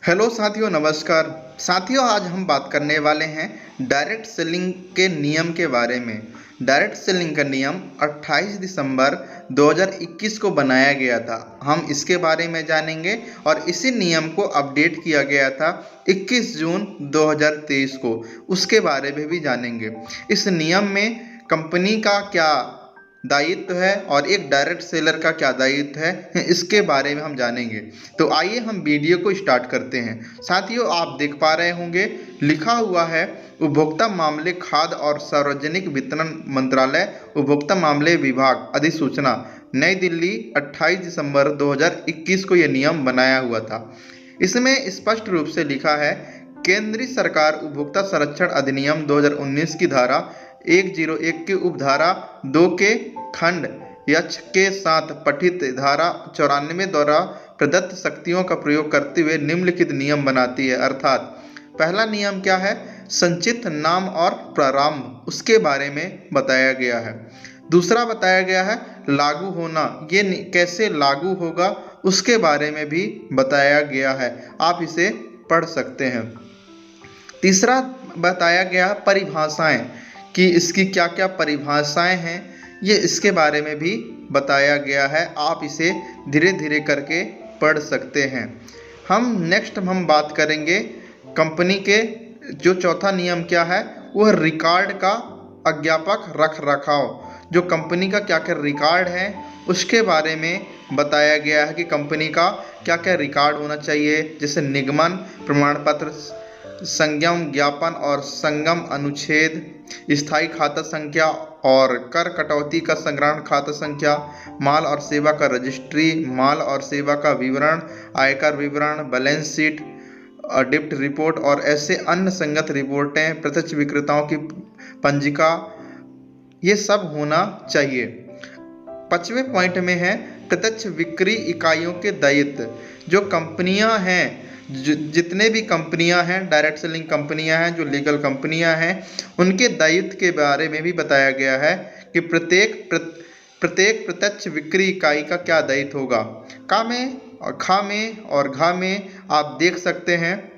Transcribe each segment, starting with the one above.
Hello साथियों, नमस्कार साथियों। आज हम बात करने वाले हैं डायरेक्ट सेलिंग के नियम के बारे में। डायरेक्ट सेलिंग का नियम 28 दिसंबर 2021 को बनाया गया था। हम इसके बारे में जानेंगे और इसी नियम को अपडेट किया गया था 21 जून 2023 को, उसके बारे में भी जानेंगे। इस नियम में कंपनी का क्या दायित्व है और एक डायरेक्ट सेलर का क्या दायित्व है, इसके बारे में हम जानेंगे। तो आइए हम वीडियो को स्टार्ट करते हैं। साथियों, आप देख पा रहे होंगे लिखा हुआ है उपभोक्ता मामले, खाद्य और सार्वजनिक वितरण मंत्रालय, उपभोक्ता मामले विभाग, अधिसूचना नई दिल्ली 28 दिसंबर 2021 को यह नियम बनाया हुआ था। इसमें स्पष्ट रूप से लिखा है, केंद्रीय सरकार उपभोक्ता संरक्षण अधिनियम 2019 की धारा 101 की उपधारा 2 के खंड यक्ष के साथ पठित धारा 94 द्वारा प्रदत्त शक्तियों का प्रयोग करते हुए निम्नलिखित नियम बनाती है। अर्थात पहला नियम क्या है, संचित नाम और प्रारंभ, उसके बारे में बताया गया है। दूसरा बताया गया है लागू होना, ये कैसे लागू होगा उसके बारे में भी बताया गया है, आप इसे पढ़ सकते हैं। तीसरा बताया गया परिभाषाएं कि इसकी क्या क्या परिभाषाएं हैं, ये इसके बारे में भी बताया गया है, आप इसे धीरे धीरे करके पढ़ सकते हैं। हम बात करेंगे कंपनी के जो चौथा नियम क्या है, वह रिकॉर्ड का अज्ञापक रख रखाव। जो कंपनी का क्या क्या रिकॉर्ड है उसके बारे में बताया गया है कि कंपनी का क्या क्या रिकॉर्ड होना चाहिए, जैसे निगमन प्रमाण पत्र, संज्ञम ज्ञापन और संगम अनुच्छेद, स्थायी खाता संख्या और कर कटौती का संग्रहण खाता संख्या, माल और सेवा का रजिस्ट्री, माल और सेवा का विवरण, आयकर विवरण, बैलेंस शीट, ऑडिट रिपोर्ट और ऐसे अन्य संगत रिपोर्टें, प्रत्यक्ष विक्रेताओं की पंजिका, ये सब होना चाहिए। 5वें पॉइंट में है प्रत्यक्ष बिक्री इकाइयों के दायित्व। जो कंपनियां हैं, जितने भी कंपनियां हैं, डायरेक्ट सेलिंग कंपनियां हैं, जो लीगल कंपनियां हैं, उनके दायित्व के बारे में भी बताया गया है कि प्रत्येक प्रत्यक्ष बिक्री इकाई का क्या दायित्व होगा। का में और खा में और घा में आप देख सकते हैं,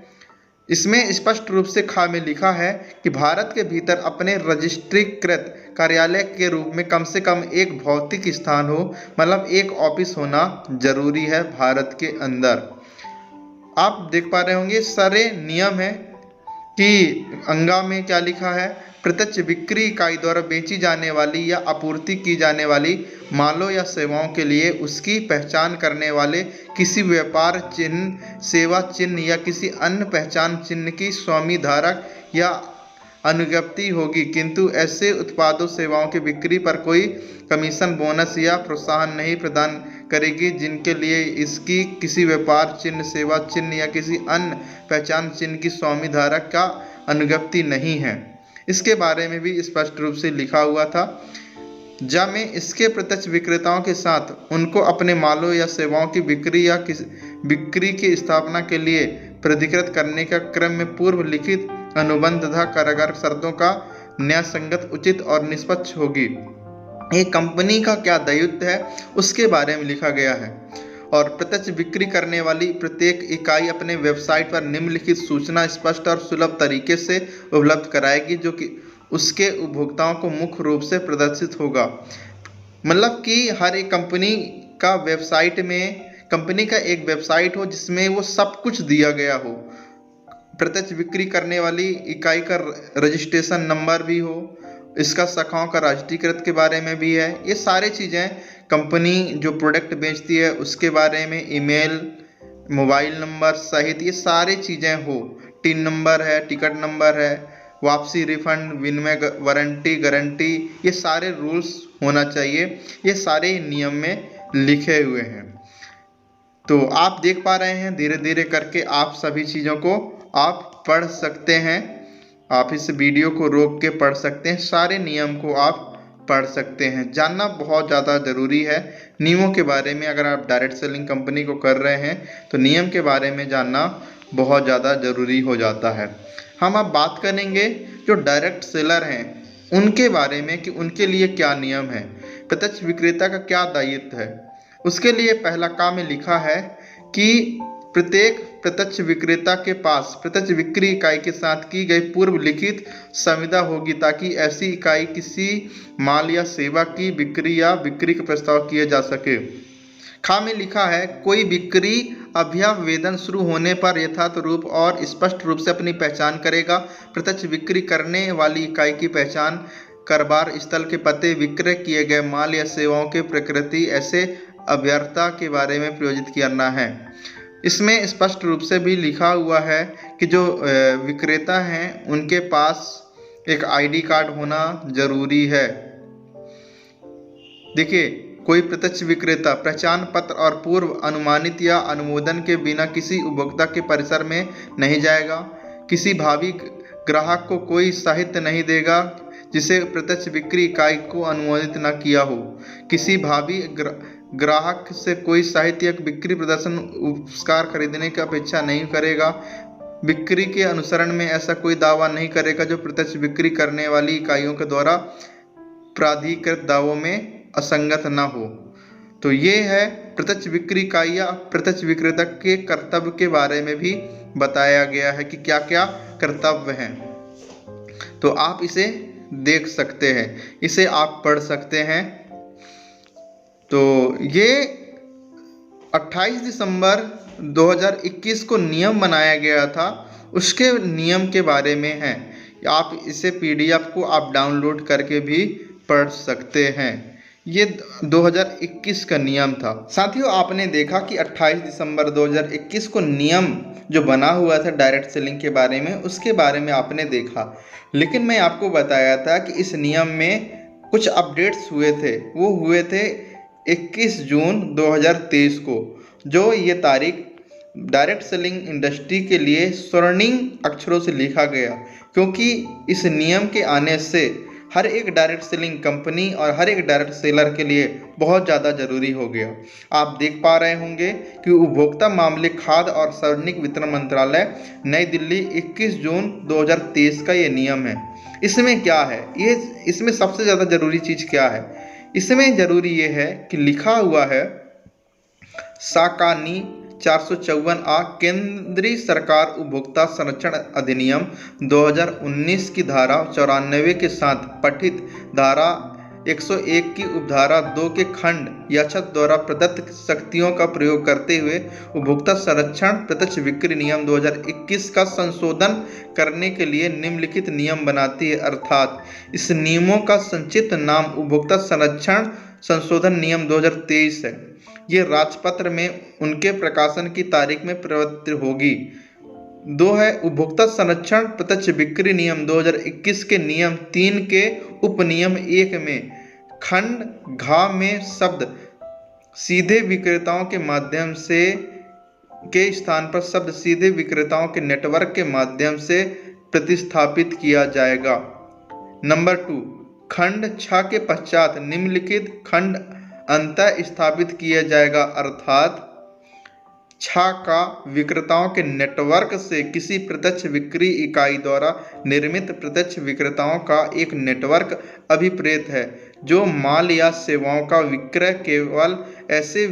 इसमें स्पष्ट रूप से खा में लिखा है कि भारत के भीतर अपने रजिस्ट्रीकृत कार्यालय के रूप में कम से कम एक भौतिक स्थान हो, मतलब एक ऑफिस होना जरूरी है भारत के अंदर। आप देख पा रहे होंगे सारे नियम है कि अंगा में क्या लिखा है, प्रत्यक्ष बिक्री इकाई द्वारा बेची जाने वाली या आपूर्ति की जाने वाली मालों या सेवाओं के लिए उसकी पहचान करने वाले किसी व्यापार चिन्ह, सेवा चिन्ह या किसी अन्य पहचान चिन्ह की स्वामी धारक या अनुज्ञप्ति होगी, किंतु ऐसे उत्पादों सेवाओं की बिक्री पर कोई कमीशन, बोनस या प्रोत्साहन नहीं प्रदान करेगी जिनके लिए इसकी किसी व्यापार चिन्ह, सेवा चिन्ह या किसी अन्य पहचान चिन्ह की स्वामी धारक का अनुज्ञप्ति नहीं है। इसके बारे में भी स्पष्ट रूप से लिखा हुआ था। में इसके प्रत्यक्ष विक्रेताओं के साथ उनको अपने मालों या सेवाओं की बिक्री की स्थापना के लिए प्राधिकृत करने का क्रम में पूर्व लिखित अनुबंध तथा कारागार शर्तों का न्याय संगत, उचित और निष्पक्ष होगी। एक कंपनी का क्या दायित्व है उसके बारे में लिखा गया है। और प्रत्यक्ष बिक्री करने वाली प्रत्येक इकाई अपने वेबसाइट पर निम्नलिखित सूचना स्पष्ट और सुलभ तरीके से उपलब्ध कराएगी, जो कि उसके उपभोक्ताओं को मुख्य रूप से प्रदर्शित होगा। मतलब कि हर एक कंपनी का वेबसाइट में कंपनी का एक वेबसाइट हो जिसमें वो सब कुछ दिया गया हो। प्रत्यक्ष बिक्री करने वाली इकाई का रजिस्ट्रेशन नंबर भी हो, इसका शाखाओं का राष्ट्रीयकृत के बारे में भी है, ये सारी चीज़ें कंपनी जो प्रोडक्ट बेचती है उसके बारे में, ईमेल, मोबाइल नंबर सहित ये सारी चीज़ें हो। टिन नंबर है, टिकट नंबर है, वापसी, रिफंड, विनिमय, वारंटी, गारंटी, ये सारे रूल्स होना चाहिए। ये सारे नियम में लिखे हुए हैं। तो आप देख पा रहे हैं, धीरे धीरे करके आप सभी चीज़ों को आप पढ़ सकते हैं। आप इस वीडियो को रोक के पढ़ सकते हैं, सारे नियम को आप पढ़ सकते हैं। जानना बहुत ज़्यादा ज़रूरी है नियमों के बारे में। अगर आप डायरेक्ट सेलिंग कंपनी को कर रहे हैं तो नियम के बारे में जानना बहुत ज़्यादा ज़रूरी हो जाता है। हम अब बात करेंगे जो डायरेक्ट सेलर हैं उनके बारे में कि उनके लिए क्या नियम है, प्रत्यक्ष विक्रेता का क्या दायित्व है। उसके लिए पहला काम में लिखा है कि प्रत्येक प्रत्यक्ष विक्रेता के पास प्रत्यक्ष बिक्री इकाई के साथ की गई पूर्व लिखित संविदा होगी ताकि ऐसी इकाई किसी माल या सेवा की बिक्री या बिक्री का प्रस्ताव किया जा सके। ख में लिखा है कोई बिक्री अभ्यावेदन शुरू होने पर यथार्थ रूप और स्पष्ट रूप से अपनी पहचान करेगा। प्रत्यक्ष बिक्री करने वाली इकाई की पहचान कारोबार स्थल के पते, विक्रय किए गए माल या सेवाओं की प्रकृति, ऐसे अभ्यर्थता के बारे में प्रयोजित करना है। इसमें स्पष्ट रूप से भी लिखा हुआ है कि जो विक्रेता हैं उनके पास एक आईडी कार्ड होना जरूरी है। देखिए, कोई प्रत्यक्ष विक्रेता पहचान पत्र और पूर्व अनुमानित या अनुमोदन के बिना किसी उपभोक्ता के परिसर में नहीं जाएगा। किसी भावी ग्राहक को कोई साहित्य नहीं देगा जिसे प्रत्यक्ष बिक्री इकाई को अनुमोदित न किया हो। किसी भावी ग्राहक से कोई साहित्य या बिक्री प्रदर्शन उपहार खरीदने की अपेक्षा नहीं करेगा। बिक्री के अनुसरण में ऐसा कोई दावा नहीं करेगा जो प्रत्यक्ष बिक्री करने वाली इकाइयों के द्वारा प्राधिकृत दावों में असंगत न हो। तो ये है प्रत्यक्ष बिक्री इकाई या प्रत्यक्ष विक्रेता के कर्तव्य के बारे में भी बताया गया है कि क्या क्या कर्तव्य हैं। तो आप इसे देख सकते हैं, इसे आप पढ़ सकते हैं। तो ये 28 दिसंबर 2021 को नियम बनाया गया था, उसके नियम के बारे में है। आप इसे PDF को आप डाउनलोड करके भी पढ़ सकते हैं। ये 2021 का नियम था। साथियों, आपने देखा कि 28 दिसंबर 2021 को नियम जो बना हुआ था डायरेक्ट सेलिंग के बारे में, उसके बारे में आपने देखा। लेकिन मैं आपको बताया था कि इस नियम में कुछ अपडेट्स हुए थे। वो हुए थे 21 जून 2023 को, जो ये तारीख डायरेक्ट सेलिंग इंडस्ट्री के लिए स्वर्णिम अक्षरों से लिखा गया, क्योंकि इस नियम के आने से हर एक डायरेक्ट सेलिंग कंपनी और हर एक डायरेक्ट सेलर के लिए बहुत ज़्यादा ज़रूरी हो गया। आप देख पा रहे होंगे कि उपभोक्ता मामले, खाद्य और सार्वजनिक वितरण मंत्रालय, नई दिल्ली, 21 जून 2023 का ये नियम है। इसमें क्या है, इसमें सबसे ज़्यादा ज़रूरी चीज़ क्या है? इसमें ज़रूरी ये है कि लिखा हुआ है साकानी 454A केंद्रीय सरकार उपभोक्ता संरक्षण अधिनियम 2019 की धारा 94 के साथ पठित धारा 101 की उपधारा 2 के खंड या छत द्वारा प्रदत्त शक्तियों का प्रयोग करते हुए उपभोक्ता संरक्षण प्रत्यक्ष बिक्री नियम 2021 का संशोधन करने के लिए निम्नलिखित नियम बनाती है। अर्थात इस नियमों का संक्षिप्त नाम उपभोक्ता संरक्षण संशोधन नियम 2023 है। ये राजपत्र में उनके प्रकाशन की तारीख में प्रवर्तित होगी। 2 है उपभोक्ता संरक्षण प्रत्यक्ष बिक्री नियम 2021 के नियम 3 के उपनियम 1 में खंड घ में शब्द सीधे विक्रेताओं के माध्यम से के स्थान पर शब्द सीधे विक्रेताओं के नेटवर्क के माध्यम से प्रतिस्थापित किया जाएगा। नंबर 2, खंड 6 के पश्चात निम्नलिखित खंड अंतः स्थापित किया जाएगा। अर्थात 6 का विक्रेताओं के नेटवर्क से किसी प्रत्यक्ष बिक्री इकाई द्वारा निर्मित प्रत्यक्ष विक्रेताओं का एक नेटवर्क अभिप्रेत है जो माल या सेवाओं का विक्रय केवल ऐसे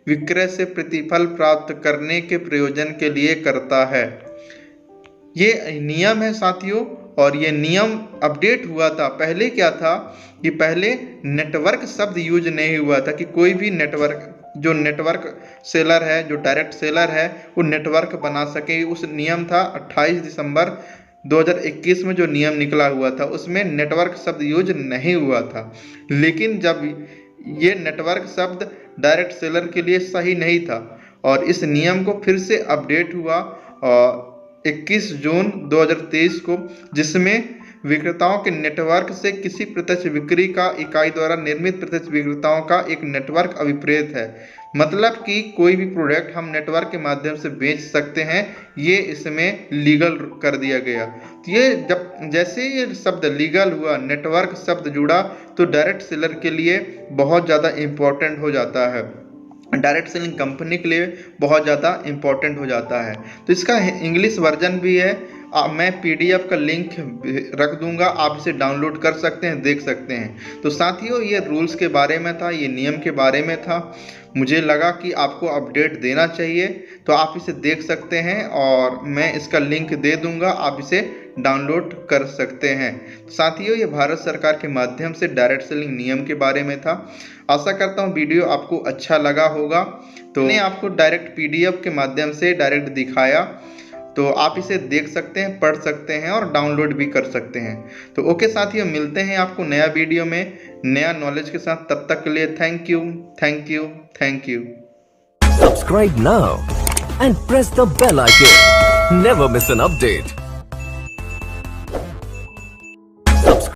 विक्रय से प्रतिफल प्राप्त करने के प्रयोजन के लिए करता है। ये नियम है साथियों, और ये नियम अपडेट हुआ था। पहले क्या था कि पहले नेटवर्क शब्द यूज नहीं हुआ था कि कोई भी नेटवर्क सेलर है, जो डायरेक्ट सेलर है, वो नेटवर्क बना सके। उस नियम था 28 दिसंबर 2021 में जो नियम निकला हुआ था, उसमें नेटवर्क शब्द यूज नहीं हुआ था। लेकिन जब ये नेटवर्क शब्द डायरेक्ट सेलर के लिए सही नहीं था और इस नियम को फिर से अपडेट हुआ 21 जून 2023 को, जिसमें विक्रेताओं के नेटवर्क से किसी प्रत्यक्ष बिक्री का इकाई द्वारा निर्मित प्रत्यक्ष विक्रेताओं का एक नेटवर्क अभिप्रेत है। मतलब कि कोई भी प्रोडक्ट हम नेटवर्क के माध्यम से बेच सकते हैं, ये इसमें लीगल कर दिया गया। तो ये जैसे ये शब्द लीगल हुआ, नेटवर्क शब्द जुड़ा, तो डायरेक्ट सेलर के लिए बहुत ज़्यादा इम्पोर्टेंट हो जाता है, डायरेक्ट सेलिंग कंपनी के लिए बहुत ज़्यादा इम्पोर्टेंट हो जाता है। तो इसका इंग्लिश वर्जन भी है, मैं PDF का लिंक रख दूंगा, आप इसे डाउनलोड कर सकते हैं, देख सकते हैं। तो साथियों, ये रूल्स के बारे में था, ये नियम के बारे में था। मुझे लगा कि आपको अपडेट देना चाहिए, तो आप इसे देख सकते हैं और मैं इसका लिंक दे दूंगा, आप इसे डाउनलोड कर सकते हैं। साथियों, ये भारत सरकार के माध्यम से डायरेक्ट सेलिंग नियम के बारे में था। आशा करता हूँ वीडियो आपको अच्छा लगा होगा। तो मैंने आपको डायरेक्ट PDF के माध्यम से डायरेक्ट दिखाया, तो आप इसे देख सकते हैं, पढ़ सकते हैं और डाउनलोड भी कर सकते हैं। तो ओके साथियों, मिलते हैं आपको नया वीडियो में नया नॉलेज के साथ। तब तक के लिए thank you, thank you, thank you. Subscribe now and press the bell icon. Never miss an update.